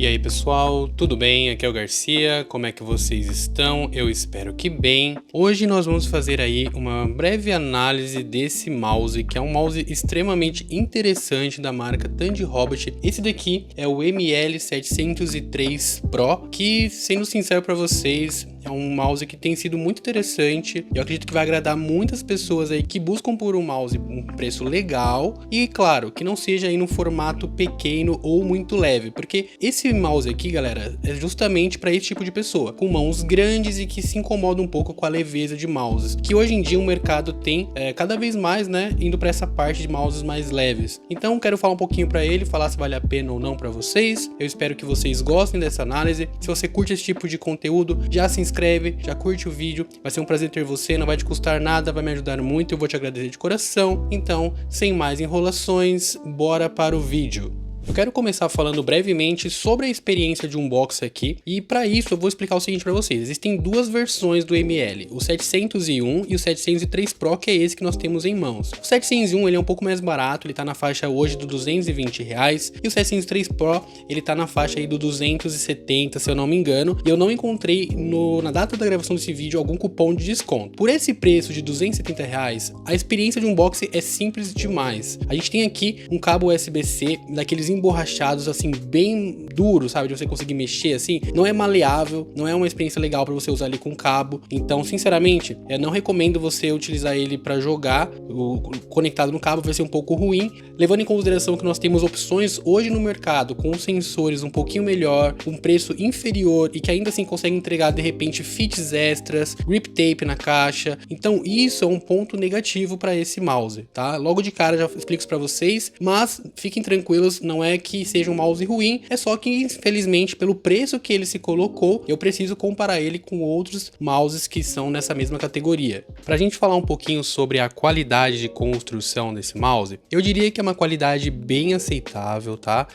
E aí pessoal, tudo bem? Aqui é o Garcia, como é que vocês estão? Eu espero que bem. Hoje nós vamos fazer aí uma breve análise desse mouse, que é um mouse extremamente interessante da marca Tandy Robot. Esse daqui é o ML703 Pro, que, sendo sincero para vocês, é um mouse que tem sido muito interessante. Eu acredito que vai agradar muitas pessoas aí que buscam por um mouse um preço legal e, claro, que não seja aí num formato pequeno ou muito leve, porque esse mouse aqui, galera, é justamente para esse tipo de pessoa, com mãos grandes e que se incomoda um pouco com a leveza de mouses, que hoje em dia o mercado tem cada vez mais, né, indo para essa parte de mouses mais leves. Então, quero falar um pouquinho para ele, falar se vale a pena ou não para vocês. Eu espero que vocês gostem dessa análise. Se você curte esse tipo de conteúdo, já se inscreve, já curte o vídeo, vai ser um prazer ter você, não vai te custar nada, vai me ajudar muito, eu vou te agradecer de coração. Então, sem mais enrolações, bora para o vídeo. Eu quero começar falando brevemente sobre a experiência de unboxing aqui, e para isso eu vou explicar o seguinte para vocês. Existem duas versões do ML, o 701 e o 703 Pro, que é esse que nós temos em mãos. O 701 ele é um pouco mais barato, ele tá na faixa hoje do R$220, e o 703 Pro ele tá na faixa aí do 270, se eu não me engano, e eu não encontrei na data da gravação desse vídeo algum cupom de desconto. Por esse preço de R$270, a experiência de unboxing é simples demais. A gente tem aqui um cabo USB-C daqueles emborrachados assim, bem duros, sabe, de você conseguir mexer assim, não é maleável, não é uma experiência legal para você usar ali com cabo. Então, sinceramente, eu não recomendo você utilizar ele para jogar conectado no cabo, vai ser um pouco ruim, levando em consideração que nós temos opções hoje no mercado com sensores um pouquinho melhor, um preço inferior e que ainda assim consegue entregar de repente fits extras, grip tape na caixa. Então, isso é um ponto negativo para esse mouse, tá? Logo de cara já explico isso para vocês, mas fiquem tranquilos, não é que seja um mouse ruim, é só que infelizmente pelo preço que ele se colocou, eu preciso comparar ele com outros mouses que são nessa mesma categoria. Pra gente falar um pouquinho sobre a qualidade de construção desse mouse, eu diria que é uma qualidade bem aceitável, tá?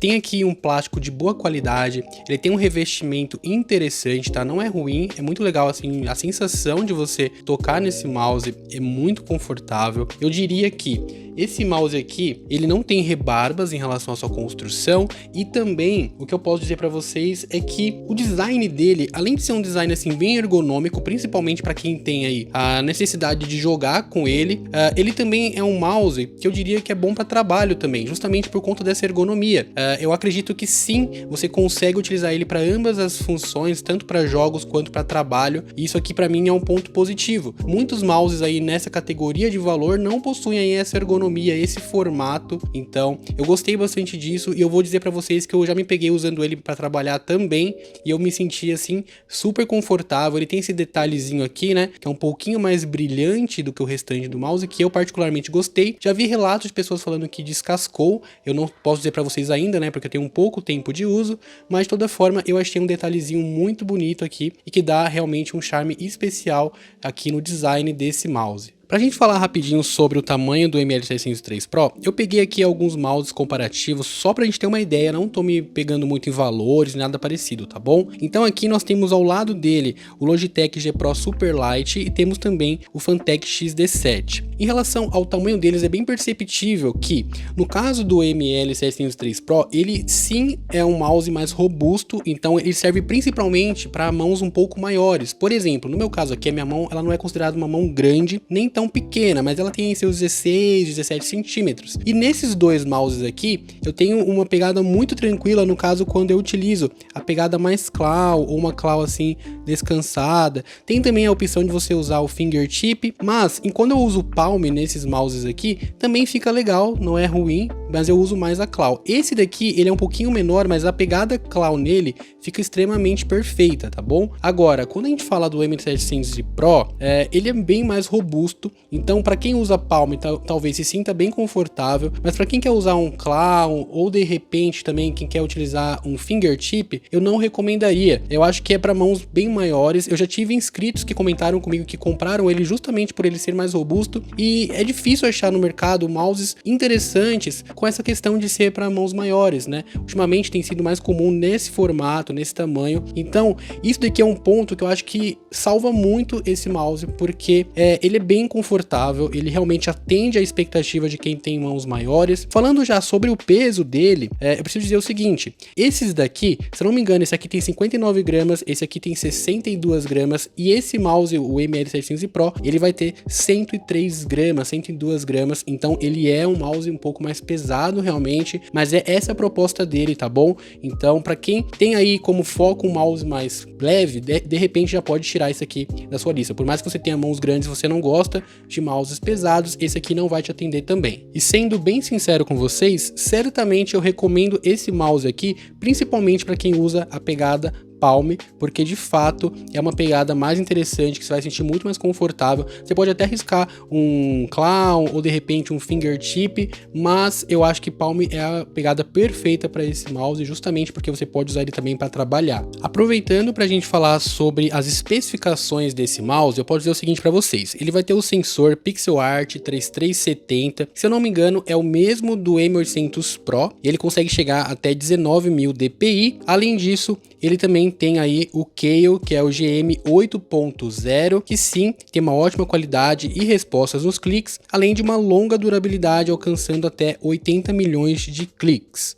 Tem aqui um plástico de boa qualidade, ele tem um revestimento interessante, tá? Não é ruim, é muito legal assim, a sensação de você tocar nesse mouse é muito confortável. Eu diria que esse mouse aqui, ele não tem rebarbas em relação à sua construção, e também o que eu posso dizer para vocês é que o design dele, além de ser um design assim bem ergonômico, principalmente para quem tem aí a necessidade de jogar com ele, ele também é um mouse que eu diria que é bom para trabalho também, justamente por conta dessa ergonomia. Eu acredito que sim, você consegue utilizar ele para ambas as funções, tanto para jogos quanto para trabalho, e isso aqui para mim é um ponto positivo. Muitos mouses aí nessa categoria de valor não possuem aí essa ergonomia, esse formato, então eu gostei bastante disso, e eu vou dizer para vocês que eu já me peguei usando ele para trabalhar também, e eu me senti assim super confortável. Ele tem esse detalhezinho aqui, né, que é um pouquinho mais brilhante do que o restante do mouse, que eu particularmente gostei. Já vi relatos de pessoas falando que descascou, eu não posso dizer para vocês ainda, né, porque eu tenho um pouco tempo de uso, mas de toda forma eu achei um detalhezinho muito bonito aqui e que dá realmente um charme especial aqui no design desse mouse. Pra gente falar rapidinho sobre o tamanho do ML703 Pro, eu peguei aqui alguns mouses comparativos só pra gente ter uma ideia, não tô me pegando muito em valores, nada parecido, tá bom? Então aqui nós temos ao lado dele o Logitech G Pro Superlight e temos também o Phanteks XD7. Em relação ao tamanho deles, é bem perceptível que, no caso do ML703 Pro, ele sim é um mouse mais robusto, então ele serve principalmente para mãos um pouco maiores. Por exemplo, no meu caso aqui, a minha mão ela não é considerada uma mão grande, nem tão pequena, mas ela tem seus 16, 17 centímetros. E nesses dois mouses aqui, eu tenho uma pegada muito tranquila, no caso quando eu utilizo a pegada mais claw, ou uma claw assim, descansada. Tem também a opção de você usar o fingertip, mas enquanto eu uso o palm nesses mouses aqui, também fica legal, não é ruim, mas eu uso mais a claw. Esse daqui, ele é um pouquinho menor, mas a pegada claw nele fica extremamente perfeita, tá bom? Agora, quando a gente fala do M700 Pro, ele é bem mais robusto, então para quem usa palm talvez se sinta bem confortável, mas para quem quer usar um claw ou de repente também quem quer utilizar um fingertip, eu não recomendaria. Eu acho que é para mãos bem maiores. Eu já tive inscritos que comentaram comigo que compraram ele justamente por ele ser mais robusto, e é difícil achar no mercado mouses interessantes com essa questão de ser para mãos maiores, né? Ultimamente tem sido mais comum nesse formato, nesse tamanho. Então isso daqui é um ponto que eu acho que salva muito esse mouse, porque ele é bem confortável, ele realmente atende à expectativa de quem tem mãos maiores. Falando já sobre o peso dele, eu preciso dizer o seguinte, esses daqui, se eu não me engano, esse aqui tem 59 gramas, esse aqui tem 62 gramas e esse mouse, o ML700 Pro, ele vai ter 103 gramas, 102 gramas, então ele é um mouse um pouco mais pesado realmente, mas é essa a proposta dele, tá bom? Então, para quem tem aí como foco um mouse mais leve, de repente já pode tirar esse aqui da sua lista. Por mais que você tenha mãos grandes, você não gosta de mouses pesados, esse aqui não vai te atender também. E sendo bem sincero com vocês, certamente eu recomendo esse mouse aqui, principalmente para quem usa a pegada Palm, porque de fato é uma pegada mais interessante, que você vai sentir muito mais confortável. Você pode até arriscar um Clown ou de repente um Fingertip, mas eu acho que Palm é a pegada perfeita para esse mouse, justamente porque você pode usar ele também para trabalhar. Aproveitando para a gente falar sobre as especificações desse mouse, eu posso dizer o seguinte para vocês, ele vai ter o sensor PixelArt 3370, se eu não me engano é o mesmo do M800 Pro, ele consegue chegar até 19.000 dpi, além disso ele também tem aí o Kailh, que é o GM 8.0, que sim, tem uma ótima qualidade e respostas nos cliques, além de uma longa durabilidade, alcançando até 80 milhões de cliques.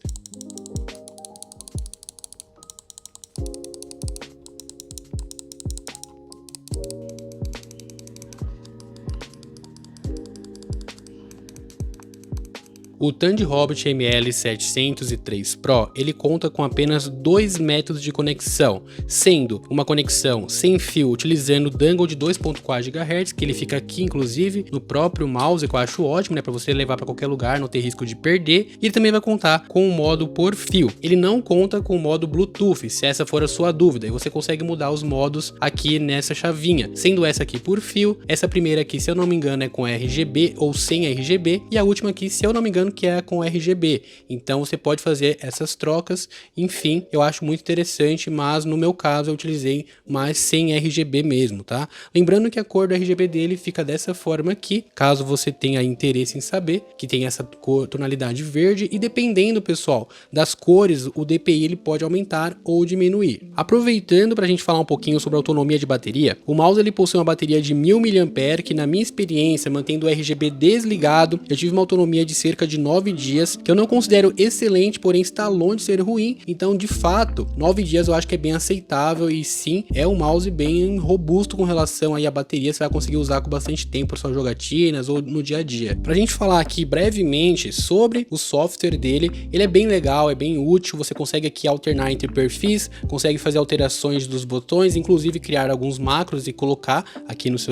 O Tandy Hobbit ML703 Pro, ele conta com apenas 2 métodos de conexão, sendo uma conexão sem fio utilizando o dongle de 2.4 GHz, que ele fica aqui inclusive no próprio mouse, que eu acho ótimo, né, para você levar para qualquer lugar, não ter risco de perder. E ele também vai contar com o modo por fio. Ele não conta com o modo Bluetooth, se essa for a sua dúvida, e você consegue mudar os modos aqui nessa chavinha, sendo essa aqui por fio, essa primeira aqui, se eu não me engano, é com RGB ou sem RGB, e a última aqui, se eu não me engano, que é com RGB, então você pode fazer essas trocas. Enfim, eu acho muito interessante, mas no meu caso eu utilizei mais sem RGB mesmo, tá? Lembrando que a cor do RGB dele fica dessa forma aqui, caso você tenha interesse em saber, que tem essa cor, tonalidade verde, e dependendo, pessoal, das cores, o DPI ele pode aumentar ou diminuir. Aproveitando para a gente falar um pouquinho sobre a autonomia de bateria, o mouse ele possui uma bateria de 1000 mAh, que na minha experiência, mantendo o RGB desligado, eu tive uma autonomia de cerca de 9 dias, que eu não considero excelente, porém está longe de ser ruim. Então, de fato, 9 dias eu acho que é bem aceitável, e sim, é um mouse bem robusto com relação aí à bateria, você vai conseguir usar com bastante tempo para suas jogatinas ou no dia a dia. Pra gente falar aqui brevemente sobre o software dele, ele é bem legal, é bem útil, você consegue aqui alternar entre perfis, consegue fazer alterações dos botões, inclusive criar alguns macros e colocar aqui nos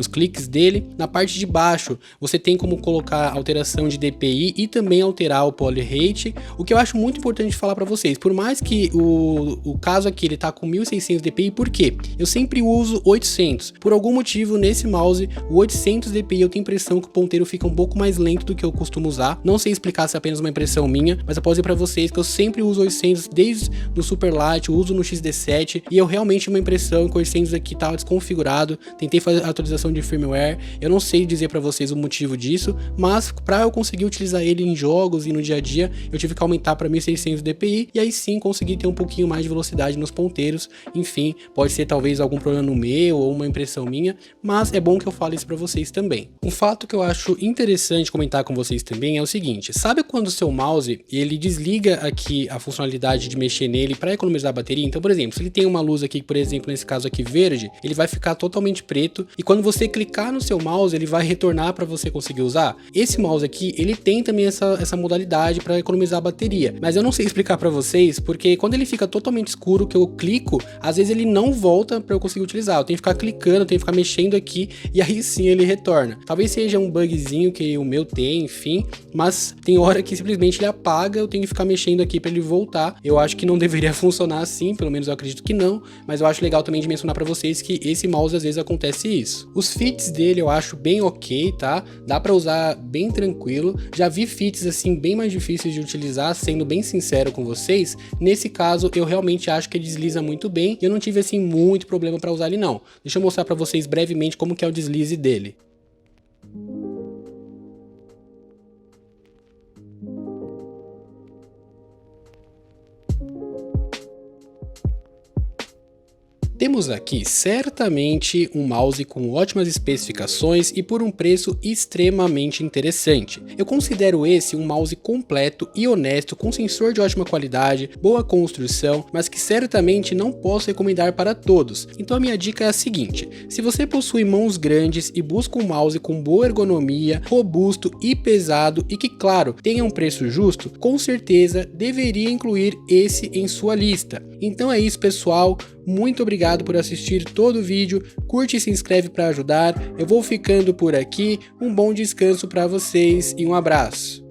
cliques dele. Na parte de baixo, você tem como colocar alteração de DPI e também alterar o poly rate, o que eu acho muito importante falar para vocês, por mais que o caso aqui ele tá com 1600 dpi, por quê? Eu sempre uso 800, por algum motivo nesse mouse, o 800 dpi eu tenho a impressão que o ponteiro fica um pouco mais lento do que eu costumo usar, não sei explicar se é apenas uma impressão minha, mas eu posso dizer para vocês que eu sempre uso 800 desde no Superlight, eu uso no XD7, e eu realmente tive uma impressão que o 800 aqui tava desconfigurado, tentei fazer a atualização de firmware, eu não sei dizer para vocês o motivo disso, mas para eu conseguir utilizar ele em jogos e no dia a dia, eu tive que aumentar para 1600 dpi, e aí sim consegui ter um pouquinho mais de velocidade nos ponteiros. Enfim, pode ser talvez algum problema no meu ou uma impressão minha, mas é bom que eu fale isso para vocês também. Um fato que eu acho interessante comentar com vocês também é o seguinte, sabe quando o seu mouse ele desliga aqui a funcionalidade de mexer nele para economizar a bateria? Então, por exemplo, se ele tem uma luz aqui, por exemplo, nesse caso aqui verde, ele vai ficar totalmente preto, e quando você clicar no seu mouse, ele vai retornar para você conseguir usar. Esse mouse aqui, ele tem também essa modalidade para economizar a bateria, mas eu não sei explicar para vocês, porque quando ele fica totalmente escuro, que eu clico, às vezes ele não volta para eu conseguir utilizar, eu tenho que ficar clicando, eu tenho que ficar mexendo aqui, e aí sim ele retorna. Talvez seja um bugzinho que o meu tem, enfim, mas tem hora que simplesmente ele apaga, eu tenho que ficar mexendo aqui para ele voltar. Eu acho que não deveria funcionar assim, pelo menos eu acredito que não, mas eu acho legal também de mencionar para vocês que esse mouse às vezes acontece isso. Os fits dele eu acho bem ok, tá? Dá para usar bem tranquilo, já vi fits assim bem mais difíceis de utilizar, sendo bem sincero com vocês. Nesse caso eu realmente acho que ele desliza muito bem, e eu não tive assim muito problema para usar ele não. Deixa eu mostrar para vocês brevemente como que é o deslize dele. Temos aqui certamente um mouse com ótimas especificações e por um preço extremamente interessante. Eu considero esse um mouse completo e honesto, com sensor de ótima qualidade, boa construção, mas que certamente não posso recomendar para todos. Então a minha dica é a seguinte: se você possui mãos grandes e busca um mouse com boa ergonomia, robusto e pesado e que, claro, tenha um preço justo, com certeza deveria incluir esse em sua lista. Então é isso, pessoal, muito obrigado por assistir todo o vídeo, curte e se inscreve para ajudar, eu vou ficando por aqui, um bom descanso para vocês e um abraço.